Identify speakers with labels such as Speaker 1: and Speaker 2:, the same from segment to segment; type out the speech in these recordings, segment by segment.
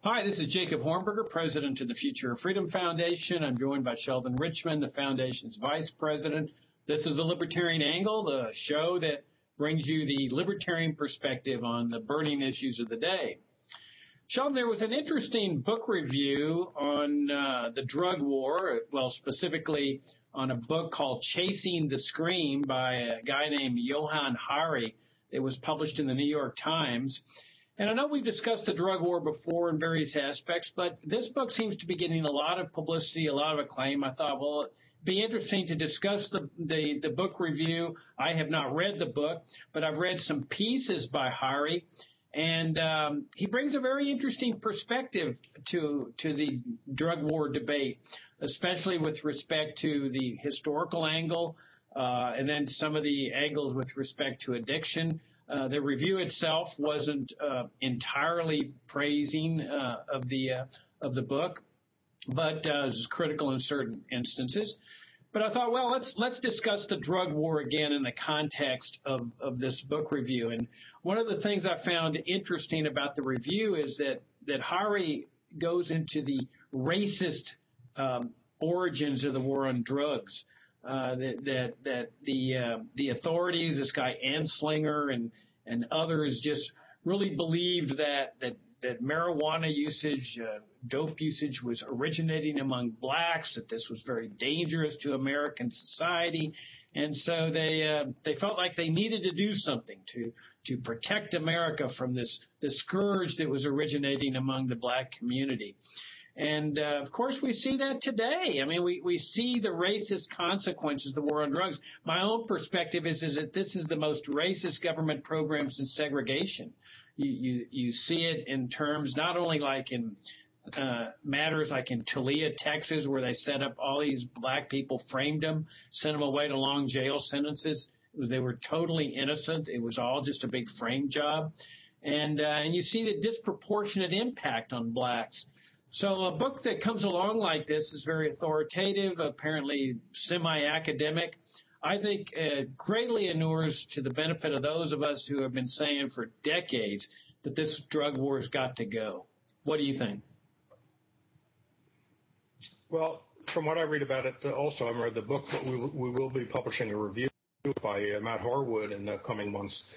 Speaker 1: Hi, this is Jacob Hornberger, president of the Future of Freedom Foundation. I'm joined by Sheldon Richmond, the foundation's vice president. This is the Libertarian Angle, the show that brings you the libertarian perspective on the burning issues of the day. Sheldon, there was an interesting book review on the drug war, well, specifically on a book called Chasing the Scream by a guy named Johann Hari. It was published in the New York Times. And I know we've discussed the drug war before in various aspects, but this book seems to be getting a lot of publicity, a lot of acclaim. I thought, well, it'd be interesting to discuss the book review. I have not read the book, but I've read some pieces by Hari, and he brings a very interesting perspective to the drug war debate, especially with respect to the historical angle, and then some of the angles with respect to addiction. The review itself wasn't entirely praising of the book, but was critical in certain instances. But I thought, well, let's discuss the drug war again in the context of this book review. And one of the things I found interesting about the review is that Hari goes into the racist origins of the war on drugs. That the authorities, this guy Anslinger and others, just really believed that marijuana usage, dope usage was originating among blacks, that this was very dangerous to American society, and so they felt like they needed to do something to protect America from this scourge that was originating among the black community. And, of course, we see that today. I mean, we see the racist consequences of the war on drugs. My own perspective is that this is the most racist government program since segregation. You see it in terms not only like in matters like in Talia, Texas, where they set up all these black people, framed them, sent them away to long jail sentences. They were totally innocent. It was all just a big frame job. And you see the disproportionate impact on blacks. So a book that comes along like this is very authoritative, apparently semi-academic. I think greatly inures to the benefit of those of us who have been saying for decades that this drug war has got to go. What do you think?
Speaker 2: Well, from what I read about it, also, I read the book, but we will be publishing a review by Matt Harwood in the coming months.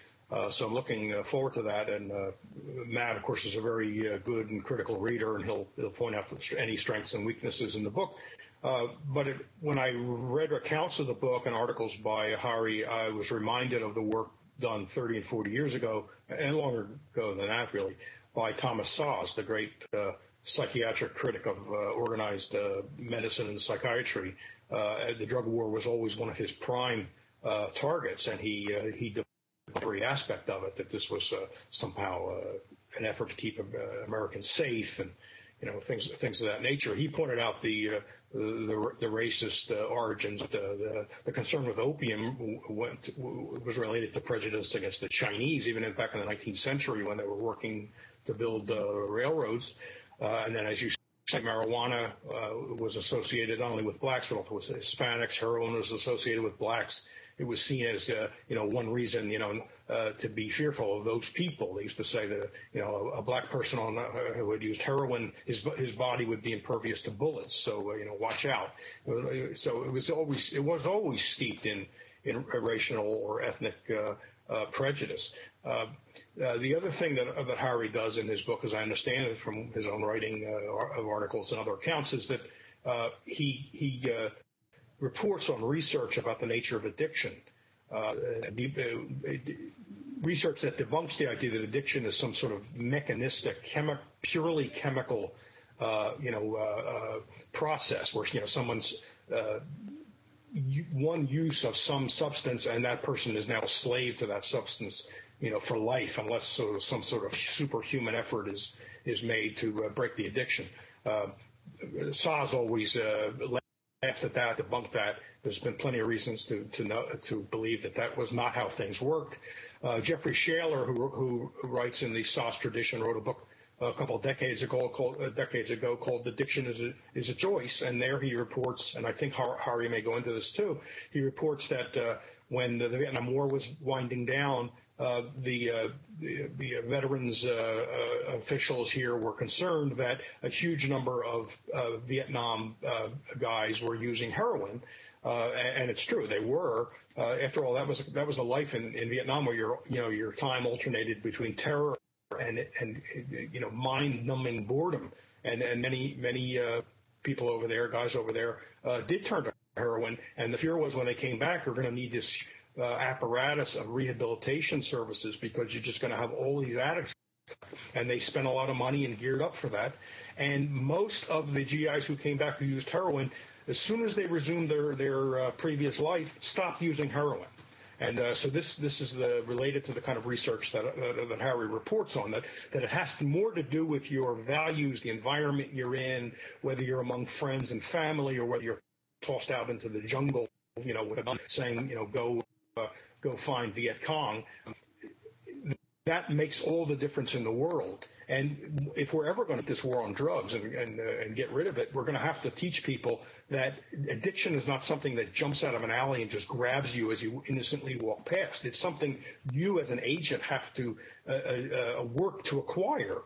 Speaker 2: So I'm looking forward to that. And Matt, of course, is a very good and critical reader, and he'll point out any strengths and weaknesses in the book. But when I read accounts of the book and articles by Hari, I was reminded of the work done 30 and 40 years ago, and longer ago than that, really, by Thomas Szasz, the great psychiatric critic of organized medicine and psychiatry. The drug war was always one of his prime targets, and he every aspect of it, that this was somehow an effort to keep Americans safe and things of that nature. He pointed out the racist origins. The concern with opium was related to prejudice against the Chinese, even back in the 19th century when they were working to build railroads. And then, as you say, marijuana was associated not only with blacks but also with Hispanics. Heroin was associated with blacks. It was seen as, one reason, to be fearful of those people. They used to say that, a black person who had used heroin, his body would be impervious to bullets. So, watch out. So it was always steeped in racial or ethnic prejudice. The other thing that Hari does in his book, as I understand it from his own writing of articles and other accounts, is that he reports on research about the nature of addiction, research that debunks the idea that addiction is some sort of mechanistic, purely chemical, process where someone's one use of some substance and that person is now a slave to that substance, for life, unless some sort of superhuman effort is made to break the addiction. Szasz always laughed at that, debunked that. There's been plenty of reasons to believe that was not how things worked. Jeffrey Shaler, who writes in the Szasz tradition, wrote a book a couple of decades ago called "Addiction is a Choice," and there he reports, and I think Hari may go into this too. He reports that when the Vietnam War was winding down, the veterans officials here were concerned that a huge number of Vietnam guys were using heroin, and it's true, they were. After all, that was a life in Vietnam where your time alternated between terror and mind-numbing boredom, and many people over there, guys over there, did turn to heroin, and the fear was when they came back, we're going to need this apparatus of rehabilitation services because you're just going to have all these addicts, and they spent a lot of money and geared up for that. And most of the GIs who came back who used heroin, as soon as they resumed their previous life, stopped using heroin. And so this is related to the kind of research that Harry reports on, that it has more to do with your values, the environment you're in, whether you're among friends and family, or whether you're tossed out into the jungle, with a gun saying, go find Viet Cong. That makes all the difference in the world. And if we're ever going to get this war on drugs and get rid of it, we're going to have to teach people that addiction is not something that jumps out of an alley and just grabs you as you innocently walk past. It's something you as an agent have to work to acquire.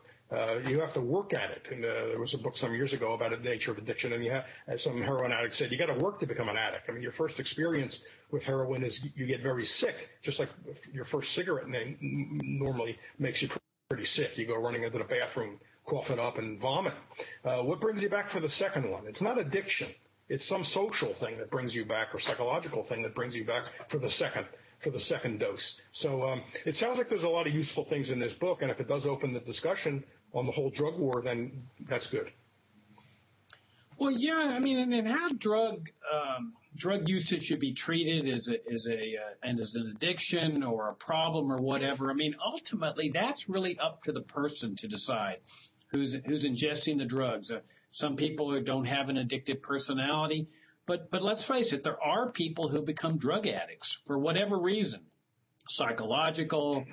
Speaker 2: You have to work at it. And there was a book some years ago about the nature of addiction, and some heroin addict said, you got to work to become an addict. I mean, your first experience with heroin is you get very sick, just like your first cigarette normally makes you pretty sick. You go running into the bathroom, coughing up and vomit. What brings you back for the second one? It's not addiction. It's some social thing that brings you back, or psychological thing that brings you back for the second dose. So it sounds like there's a lot of useful things in this book, and if it does open the discussion on the whole drug war, then that's good.
Speaker 1: Well, yeah, I mean, and how drug usage should be treated as an addiction or a problem or whatever. I mean, ultimately, that's really up to the person to decide who's ingesting the drugs. Some people who don't have an addictive personality, but let's face it, there are people who become drug addicts for whatever reason, psychological,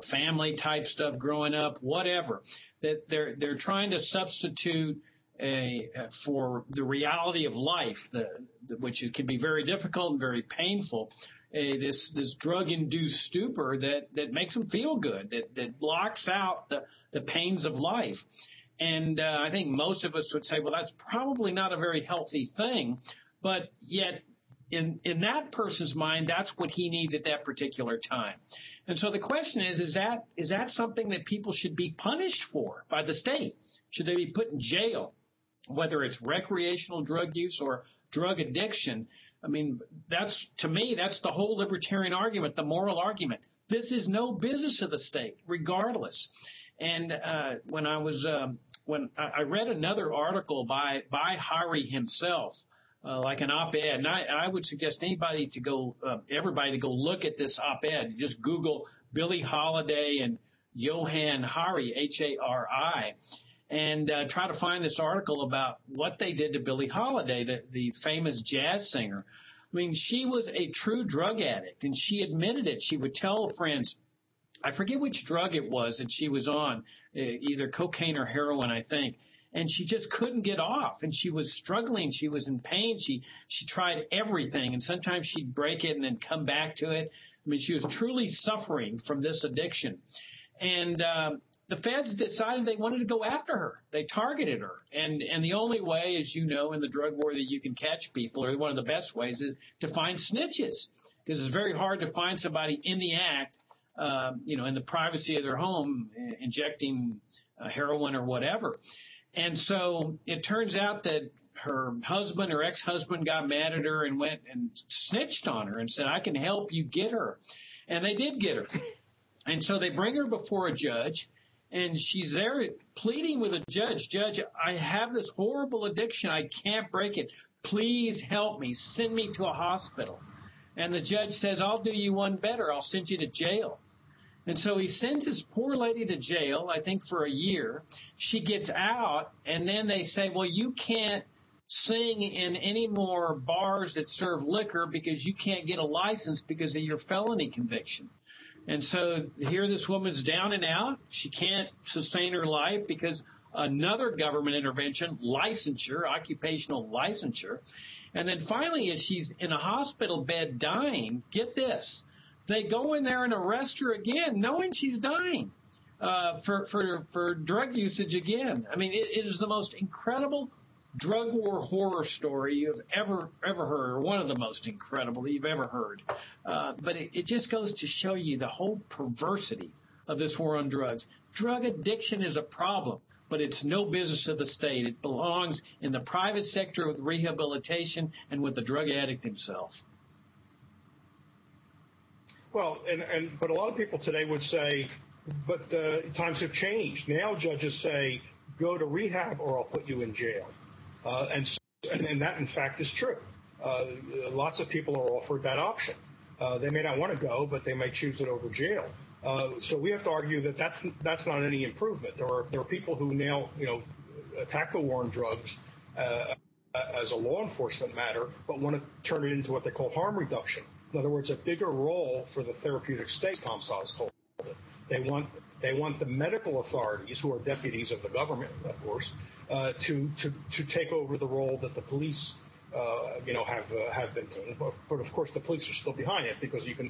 Speaker 1: family type stuff, growing up, whatever. That they're trying to substitute for the reality of life, which can be very difficult and very painful. This drug-induced stupor that makes them feel good, that blocks out the pains of life. And I think most of us would say, well, that's probably not a very healthy thing, but yet in that person's mind, that's what he needs at that particular time. And so the question is that something that people should be punished for by the state? Should they be put in jail, whether it's recreational drug use or drug addiction? I mean, to me, that's the whole libertarian argument, the moral argument. This is no business of the state, regardless. And when I read another article by Hari himself, like an op-ed, and I would suggest everybody to go look at this op-ed. Just Google Billie Holiday and Johann Hari, Hari, and try to find this article about what they did to Billie Holiday, the famous jazz singer. I mean, she was a true drug addict, and she admitted it. She would tell friends, I forget which drug it was that she was on, either cocaine or heroin, I think. And she just couldn't get off, and she was struggling. She was in pain. She tried everything, and sometimes she'd break it and then come back to it. I mean, she was truly suffering from this addiction. And the feds decided they wanted to go after her. They targeted her. And the only way, as you know, in the drug war that you can catch people, or one of the best ways, is to find snitches, because it's very hard to find somebody in the act, in the privacy of their home, injecting heroin or whatever. And so it turns out that her husband or ex-husband got mad at her and went and snitched on her and said, I can help you get her. And they did get her. And so they bring her before a judge, and she's there pleading with a judge. Judge, I have this horrible addiction. I can't break it. Please help me. Send me to a hospital. And the judge says, I'll do you one better. I'll send you to jail. And so he sends this poor lady to jail, I think for a year. She gets out, and then they say, well, you can't sing in any more bars that serve liquor because you can't get a license because of your felony conviction. And so here this woman's down and out. She can't sustain her life because another government intervention, licensure, occupational licensure. And then finally, as she's in a hospital bed dying, get this, they go in there and arrest her again, knowing she's dying for drug usage again. I mean, it is the most incredible drug war horror story you've ever heard, or one of the most incredible that you've ever heard. But it just goes to show you the whole perversity of this war on drugs. Drug addiction is a problem, but it's no business of the state. It belongs in the private sector with rehabilitation and with the drug addict himself.
Speaker 2: Well, but a lot of people today would say, but times have changed. Now judges say, go to rehab or I'll put you in jail. And that, in fact, is true. Lots of people are offered that option. They may not want to go, but they may choose it over jail. So we have to argue that that's not any improvement. There are people who now, attack the war on drugs as a law enforcement matter, but want to turn it into what they call harm reduction. In other words, a bigger role for the therapeutic state, Tom Saz called it. They want the medical authorities, who are deputies of the government, of course, to take over the role that the police, have been doing. But of course, the police are still behind it, because if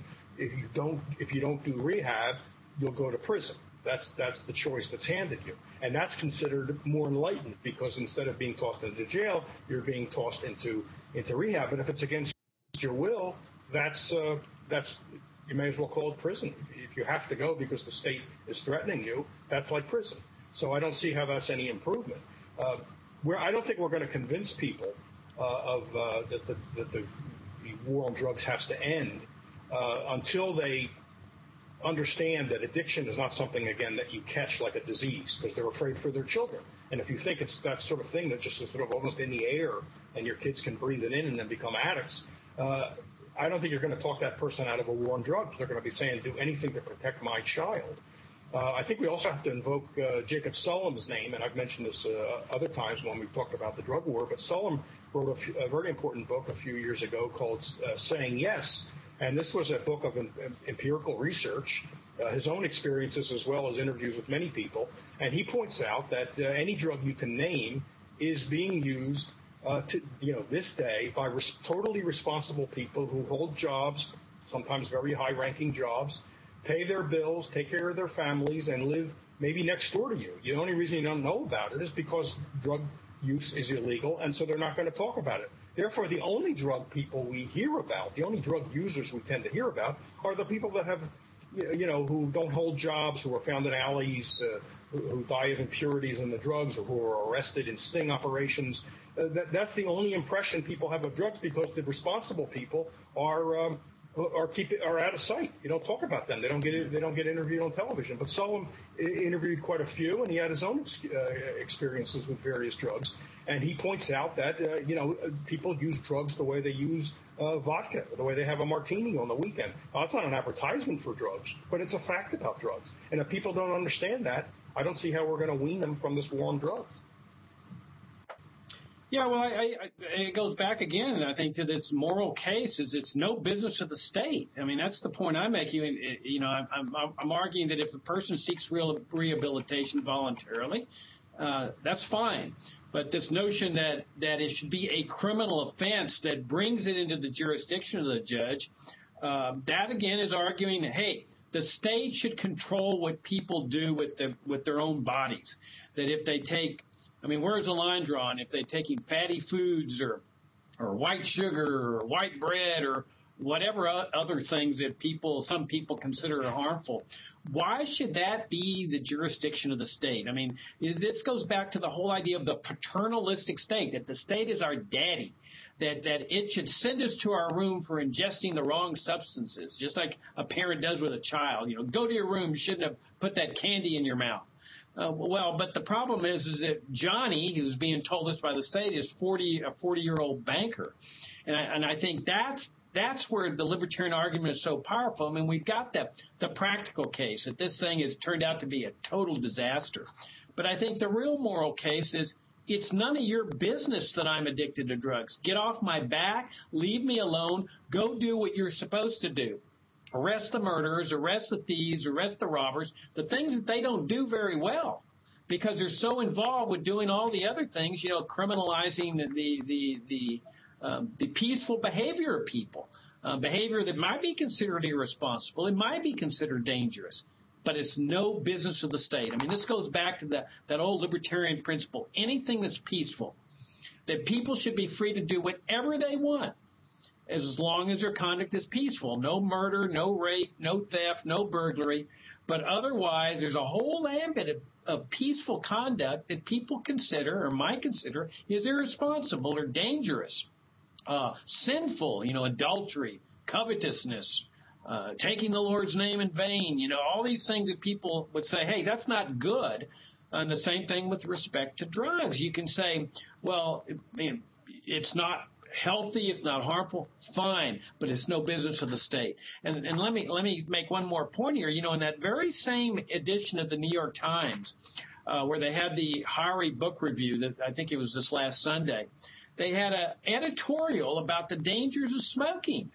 Speaker 2: you don't do rehab, you'll go to prison. That's the choice that's handed you, and that's considered more enlightened, because instead of being tossed into jail, you're being tossed into rehab. And if it's against your will, that's you may as well call it prison. If you have to go because the state is threatening you, that's like prison. So I don't see how that's any improvement. I don't think we're going to convince people that the war on drugs has to end until they understand that addiction is not something, again, that you catch like a disease, because they're afraid for their children. And if you think it's that sort of thing that just is sort of almost in the air and your kids can breathe it in and then become addicts, I don't think you're going to talk that person out of a war on drugs. They're going to be saying, do anything to protect my child. I think we also have to invoke Jacob Sullum's name, and I've mentioned this other times when we've talked about the drug war, but Sullum wrote a very important book a few years ago called Saying Yes, and this was a book of empirical research, his own experiences as well as interviews with many people, and he points out that any drug you can name is being used this day by totally responsible people who hold jobs, sometimes very high-ranking jobs, pay their bills, take care of their families, and live maybe next door to you. The only reason you don't know about it is because drug use is illegal, and so they're not going to talk about it. Therefore, the only drug people we hear about, the only drug users we tend to hear about, are the people that have, who don't hold jobs, who are found in alleys, who die of impurities in the drugs, or who are arrested in sting operations. That's the only impression people have of drugs, because the responsible people are out of sight. You don't talk about them. They don't get interviewed on television. But Sullum interviewed quite a few, and he had his own experiences with various drugs. And he points out that people use drugs the way they use vodka, the way they have a martini on the weekend. It's not an advertisement for drugs, but it's a fact about drugs. And if people don't understand that, I don't see how we're going to wean them from this war on drugs.
Speaker 1: Yeah, well, it goes back again, I think, to this moral case. It's no business of the state. I mean, that's the point I'm making. I'm arguing that if a person seeks rehabilitation voluntarily, that's fine. But this notion that it should be a criminal offense that brings it into the jurisdiction of the judge, that again is arguing, hey, the state should control what people do with their own bodies. That if they take, where's the line drawn? If they're taking fatty foods or white sugar or white bread or whatever other things that some people consider harmful, why should that be the jurisdiction of the state? This goes back to the whole idea of the paternalistic state, that the state is our daddy, that it should send us to our room for ingesting the wrong substances, just like a parent does with a child. Go to your room, you shouldn't have put that candy in your mouth. But the problem is that Johnny, who's being told this by the state, is a 40-year-old banker. And I think that's where the libertarian argument is so powerful. We've got the practical case that this thing has turned out to be a total disaster. But I think the real moral case is it's none of your business that I'm addicted to drugs. Get off my back. Leave me alone. Go do what you're supposed to do. Arrest the murderers, arrest the thieves, arrest the robbers, the things that they don't do very well because they're so involved with doing all the other things, criminalizing the peaceful behavior of people. behavior that might be considered irresponsible. It might be considered dangerous, but it's no business of the state. I mean, this goes back to that old libertarian principle. Anything that's peaceful, that people should be free to do whatever they want, as long as their conduct is peaceful. No murder, no rape, no theft, no burglary. But otherwise, there's a whole ambit of peaceful conduct that people consider or might consider is irresponsible or dangerous, sinful, adultery, covetousness, taking the Lord's name in vain, all these things that people would say, hey, that's not good. And the same thing with respect to drugs. You can say, well, it's not healthy, it's not harmful, fine, but it's no business of the state. And let me make one more point here. In that very same edition of the New York Times, where they had the Hari book review, that I think it was this last Sunday, they had an editorial about the dangers of smoking,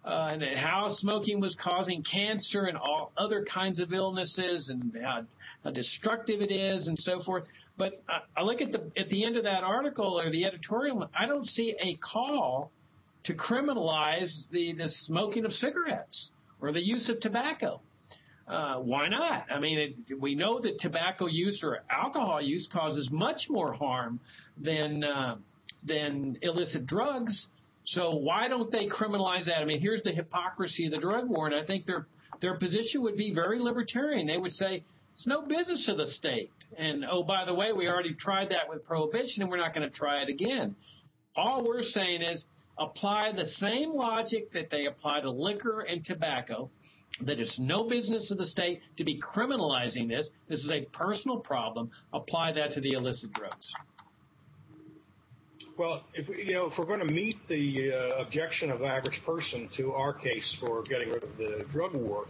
Speaker 1: and how smoking was causing cancer and all other kinds of illnesses, and how destructive it is, and so forth. But I look at the end of that article or the editorial, I don't see a call to criminalize the smoking of cigarettes or the use of tobacco. Why not? I mean, we know that tobacco use or alcohol use causes much more harm than illicit drugs. So why don't they criminalize that? I mean, here's the hypocrisy of the drug war, and I think their position would be very libertarian. They would say, it's no business of the state. And, oh, by the way, we already tried that with prohibition, and we're not going to try it again. All we're saying is apply the same logic that they apply to liquor and tobacco, that it's no business of the state to be criminalizing this. This is a personal problem. Apply that to the illicit drugs.
Speaker 2: Well, if we're going to meet the objection of the average person to our case for getting rid of the drug war,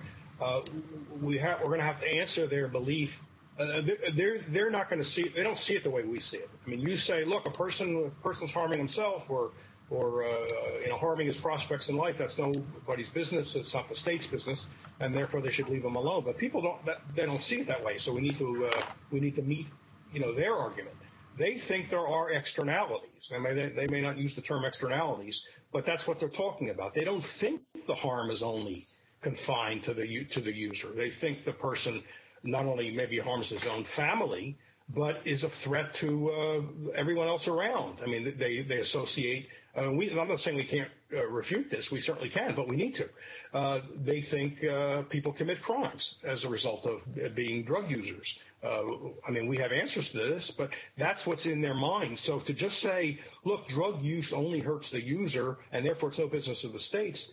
Speaker 2: we're going to have to answer their belief. They're not going to see it. They don't see it the way we see it. I mean, you say, look, a person's harming himself or harming his prospects in life. That's nobody's business. It's not the state's business, and therefore they should leave him alone. But people don't see it that way. So we need to meet their argument. They think there are externalities. I mean, they may not use the term externalities, but that's what they're talking about. They don't think the harm is only confined to the user. They think the person not only maybe harms his own family, but is a threat to everyone else around. I mean, they associate. I'm not saying we can't refute this. We certainly can, but we need to. They think people commit crimes as a result of being drug users. I mean, we have answers to this, but that's what's in their minds. So to just say, look, drug use only hurts the user, and therefore it's no business of the states,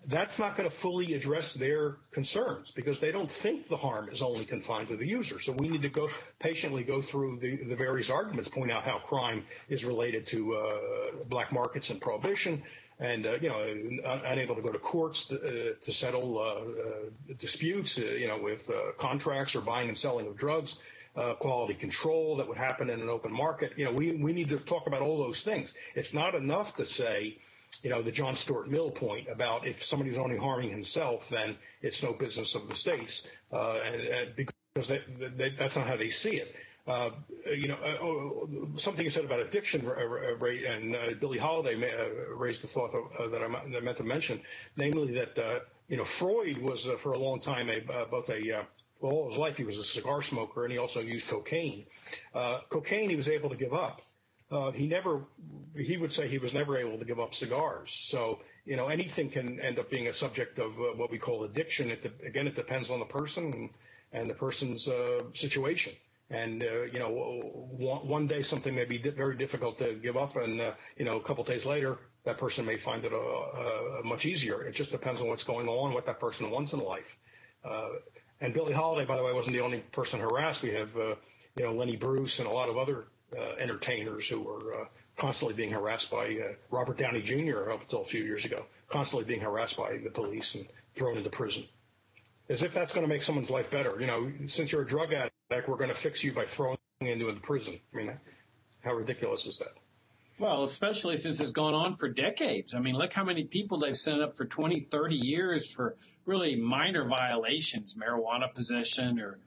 Speaker 2: that's not going to fully address their concerns, because they don't think the harm is only confined to the user. So we need to patiently go through the various arguments, point out how crime is related to black markets and prohibition, and unable to go to courts to settle disputes, with contracts or buying and selling of drugs, quality control that would happen in an open market. We need to talk about all those things. It's not enough to say, the John Stuart Mill point about if somebody's only harming himself, then it's no business of the states, and because that's not how they see it. Something you said about addiction rate, and Billie Holiday raised the thought that I meant to mention, namely that Freud was for a long time all his life he was a cigar smoker, and he also used cocaine. Cocaine he was able to give up. He would say he was never able to give up cigars. So anything can end up being a subject of what we call addiction. Again, it depends on the person and the person's situation. And, one day something may be very difficult to give up, and, a couple of days later, that person may find it much easier. It just depends on what's going on, what that person wants in life. And Billie Holiday, by the way, wasn't the only person harassed. We have, Lenny Bruce and a lot of other entertainers who were constantly being harassed by Robert Downey Jr. up until a few years ago, constantly being harassed by the police and thrown into prison. As if that's going to make someone's life better. Since you're a drug addict, we're going to fix you by throwing you into prison. I mean, how ridiculous is that?
Speaker 1: Well, especially since it's gone on for decades. I mean, look how many people they've sent up for 20, 30 years for really minor violations, marijuana possession or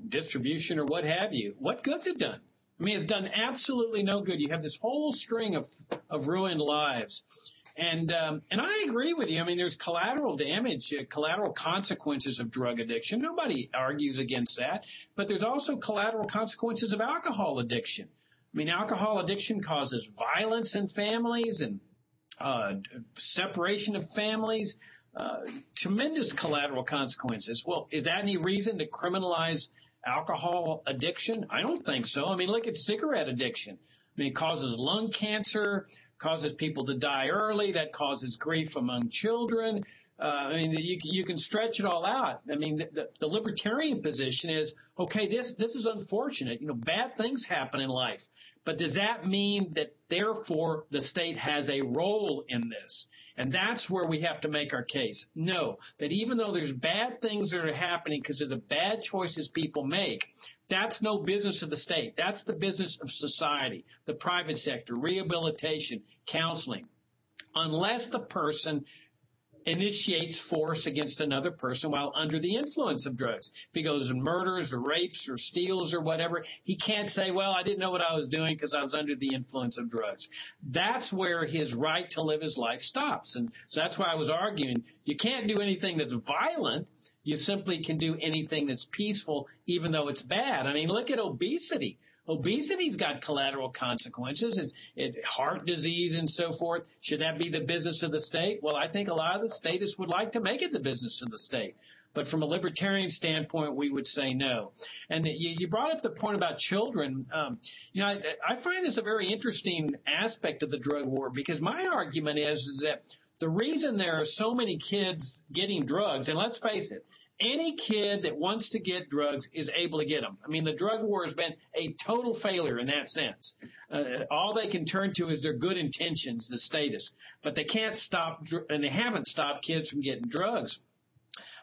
Speaker 1: distribution or what have you. What good's it done? I mean, it's done absolutely no good. You have this whole string of ruined lives. And I agree with you. I mean, there's collateral damage, collateral consequences of drug addiction. Nobody argues against that. But there's also collateral consequences of alcohol addiction. I mean, alcohol addiction causes violence in families and separation of families, tremendous collateral consequences. Well, is that any reason to criminalize alcohol addiction? I don't think so. I mean, look at cigarette addiction. I mean, it causes lung cancer, causes people to die early. That causes grief among children. I mean, you can stretch it all out. I mean, the libertarian position is, okay, this is unfortunate. You know, bad things happen in life. But does that mean that, therefore, the state has a role in this? And that's where we have to make our case. No, that even though there's bad things that are happening because of the bad choices people make, that's no business of the state. That's the business of society, the private sector, rehabilitation, counseling. Unless the person initiates force against another person while under the influence of drugs. If he goes and murders or rapes or steals or whatever, he can't say, well, I didn't know what I was doing because I was under the influence of drugs. That's where his right to live his life stops. And so that's why I was arguing you can't do anything that's violent. You simply can do anything that's peaceful, even though it's bad. I mean, look at obesity. Obesity's got collateral consequences. It's heart disease and so forth. Should that be the business of the state? Well, I think a lot of the statists would like to make it the business of the state. But from a libertarian standpoint, we would say no. And you brought up the point about children. I find this a very interesting aspect of the drug war because my argument is that the reason there are so many kids getting drugs, and let's face it, any kid that wants to get drugs is able to get them. I mean, the drug war has been a total failure in that sense. All they can turn to is their good intentions, the statists. But they can't stop, and they haven't stopped kids from getting drugs.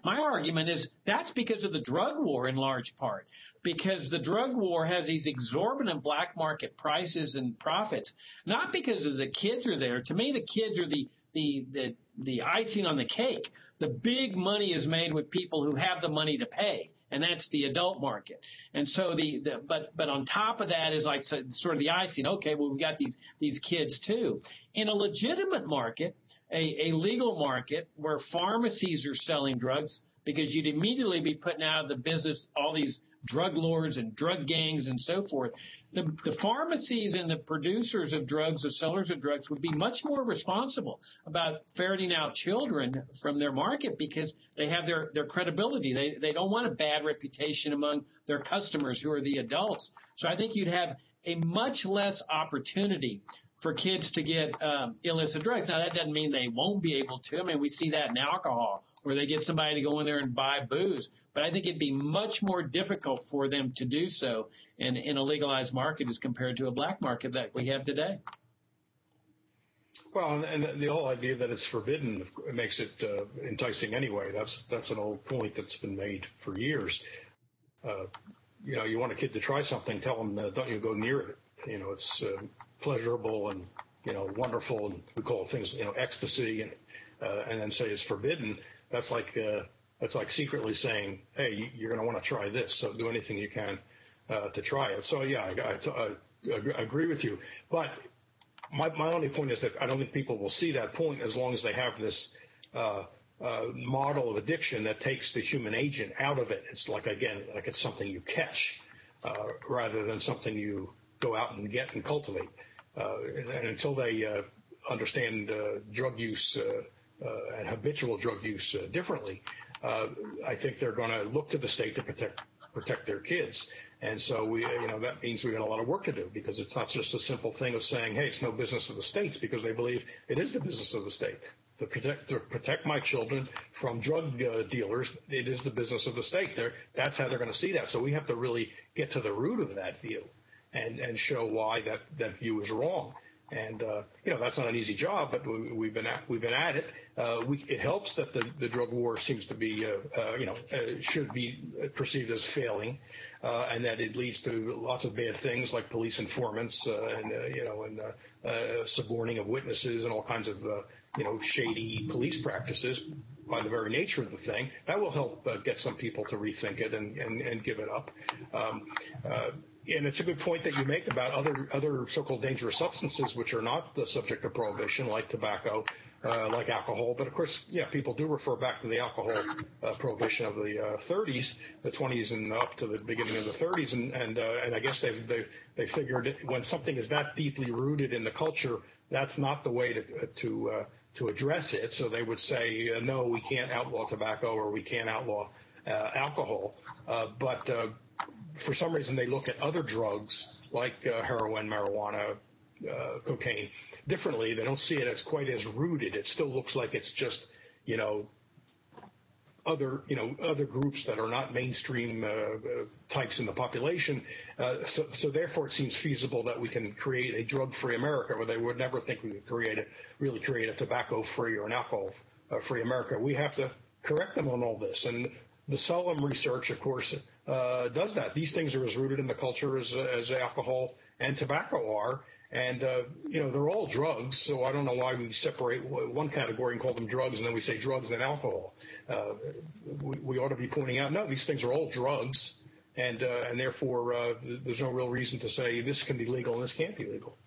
Speaker 1: My argument is that's because of the drug war in large part, because the drug war has these exorbitant black market prices and profits, not because of the kids are there. To me, the kids are the icing on the cake. The big money is made with people who have the money to pay, and that's the adult market. And so but on top of that is like sort of the icing. Okay, well, we've got these kids too. In a legitimate market, a legal market where pharmacies are selling drugs, because you'd immediately be putting out of the business all these drug lords and drug gangs and so forth. The pharmacies and the producers of drugs, the sellers of drugs, would be much more responsible about ferreting out children from their market because they have their credibility. They don't want a bad reputation among their customers who are the adults. So I think you'd have a much less opportunity for kids to get illicit drugs. Now, that doesn't mean they won't be able to. I mean, we see that in alcohol, where they get somebody to go in there and buy booze. But I think it'd be much more difficult for them to do so in a legalized market as compared to a black market that we have today.
Speaker 2: Well, and the whole idea that it's forbidden makes it enticing anyway. That's an old point that's been made for years. You want a kid to try something, tell them, don't you go near it. It's pleasurable and, wonderful, and we call things, ecstasy, and then say it's forbidden. That's like secretly saying, hey, you're going to want to try this, so do anything you can to try it. So, yeah, I agree with you. But my only point is that I don't think people will see that point as long as they have this model of addiction that takes the human agent out of it. It's like it's something you catch rather than something you go out and get and cultivate. And until they understand drug use and habitual drug use differently, I think they're going to look to the state to protect their kids. And so that means we got a lot of work to do, because it's not just a simple thing of saying, hey, it's no business of the states, because they believe it is the business of the state. To protect my children from drug dealers, it is the business of the state. That's how they're going to see that. So we have to really get to the root of that view and show why that view is wrong. And that's not an easy job, but we've been at it. It helps that the drug war seems to be should be perceived as failing, and that it leads to lots of bad things like police informants and suborning of witnesses and all kinds of shady police practices by the very nature of the thing. That will help get some people to rethink it and give it up. And it's a good point that you make about other so-called dangerous substances which are not the subject of prohibition, like tobacco, like alcohol. But of course, yeah, people do refer back to the alcohol prohibition of the 30s, the 20s, and up to the beginning of the 30s. And I guess they figured when something is that deeply rooted in the culture, that's not the way to address it. So they would say, no, we can't outlaw tobacco or we can't outlaw alcohol. But for some reason, they look at other drugs like heroin, marijuana, cocaine differently. They don't see it as quite as rooted. It still looks like it's just, other groups that are not mainstream types in the population. So therefore, it seems feasible that we can create a drug-free America, where they would never think we could really create a tobacco-free or an alcohol-free America. We have to correct them on all this. And the Solem research, of course, does that. These things are as rooted in the culture as alcohol and tobacco are. And, they're all drugs, so I don't know why we separate one category and call them drugs, and then we say drugs and alcohol. We ought to be pointing out, no, these things are all drugs, and therefore there's no real reason to say this can be legal and this can't be legal.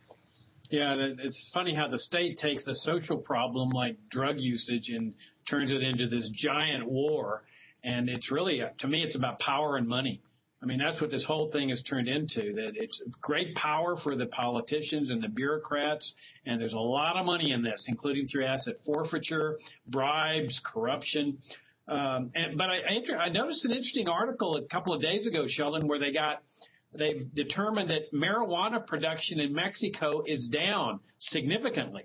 Speaker 1: Yeah, it's funny how the state takes a social problem like drug usage and turns it into this giant war. And it's really, to me, it's about power and money. I mean, that's what this whole thing has turned into, that it's great power for the politicians and the bureaucrats, and there's a lot of money in this, including through asset forfeiture, bribes, corruption. But I noticed an interesting article a couple of days ago, Sheldon, where they've determined that marijuana production in Mexico is down significantly.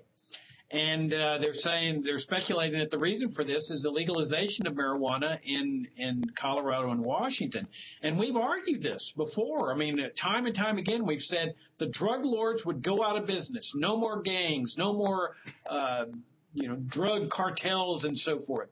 Speaker 1: And they're speculating that the reason for this is the legalization of marijuana in Colorado and Washington. And we've argued this before. I mean, time and time again, we've said the drug lords would go out of business. No more gangs, no more, drug cartels and so forth.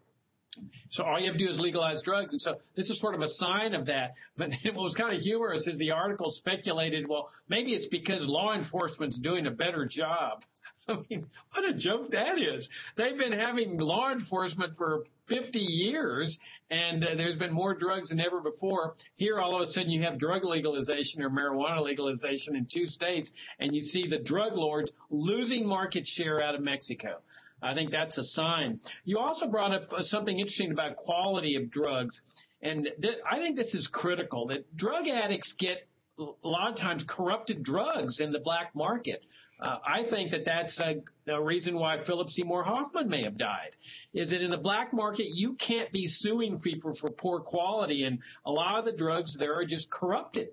Speaker 1: So all you have to do is legalize drugs. And so this is sort of a sign of that. But what was kind of humorous is the article speculated, well, maybe it's because law enforcement's doing a better job. I mean, what a joke that is. They've been having law enforcement for 50 years, and there's been more drugs than ever before. Here, all of a sudden, you have drug legalization or marijuana legalization in 2 states, and you see the drug lords losing market share out of Mexico. I think that's a sign. You also brought up something interesting about quality of drugs, and I think this is critical, that drug addicts get a lot of times corrupted drugs in the black market. I think that's a reason why Philip Seymour Hoffman may have died, is that in the black market, you can't be suing people for poor quality, and a lot of the drugs there are just corrupted.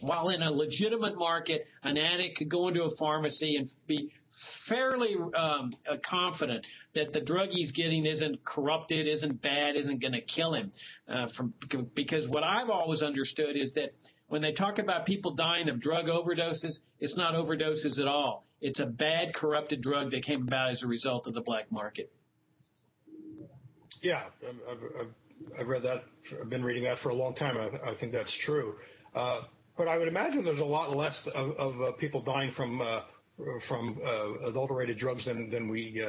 Speaker 1: While in a legitimate market, an addict could go into a pharmacy and be fairly confident that the drug he's getting isn't corrupted, isn't bad, isn't going to kill him. Because what I've always understood is that when they talk about people dying of drug overdoses, it's not overdoses at all. It's a bad, corrupted drug that came about as a result of the black market.
Speaker 2: Yeah, I've read that. I've been reading that for a long time. I think that's true. But I would imagine there's a lot less of people dying from adulterated drugs than we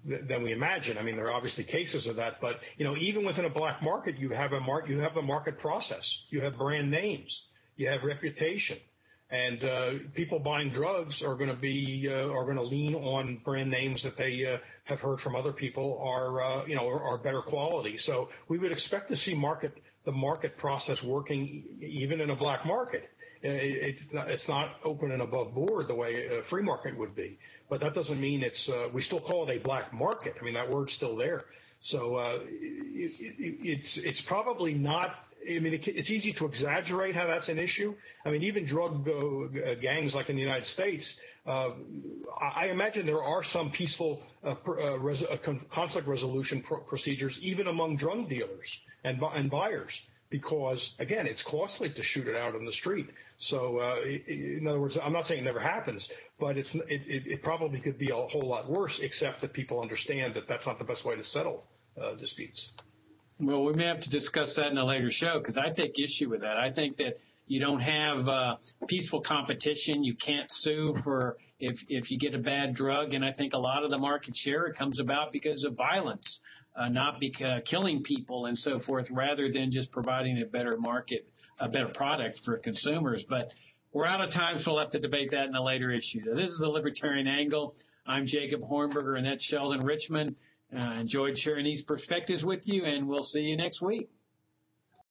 Speaker 2: imagine. I mean, there are obviously cases of that, but even within a black market, you have a market process. You have brand names. You have reputation, and people buying drugs are going to lean on brand names that they have heard from other people are better quality. So we would expect to see the market process working even in a black market. It's not open and above board the way a free market would be, but that doesn't mean we still call it a black market. I mean, that word's still there. So it's probably not. I mean, it's easy to exaggerate how that's an issue. I mean, even drug gangs like in the United States, I imagine there are some peaceful conflict resolution procedures even among drug dealers and buyers, because, again, it's costly to shoot it out on the street. So, in other words, I'm not saying it never happens, but it probably could be a whole lot worse, except that people understand that that's not the best way to settle disputes.
Speaker 1: Well, we may have to discuss that in a later show, because I take issue with that. I think that you don't have peaceful competition. You can't sue for if you get a bad drug. And I think a lot of the market share comes about because of violence, not killing people and so forth, rather than just providing a better product for consumers. But we're out of time, so we'll have to debate that in a later issue. This is the Libertarian Angle. I'm Jacob Hornberger, and that's Sheldon Richman. Enjoyed sharing these perspectives with you, and we'll see you next week.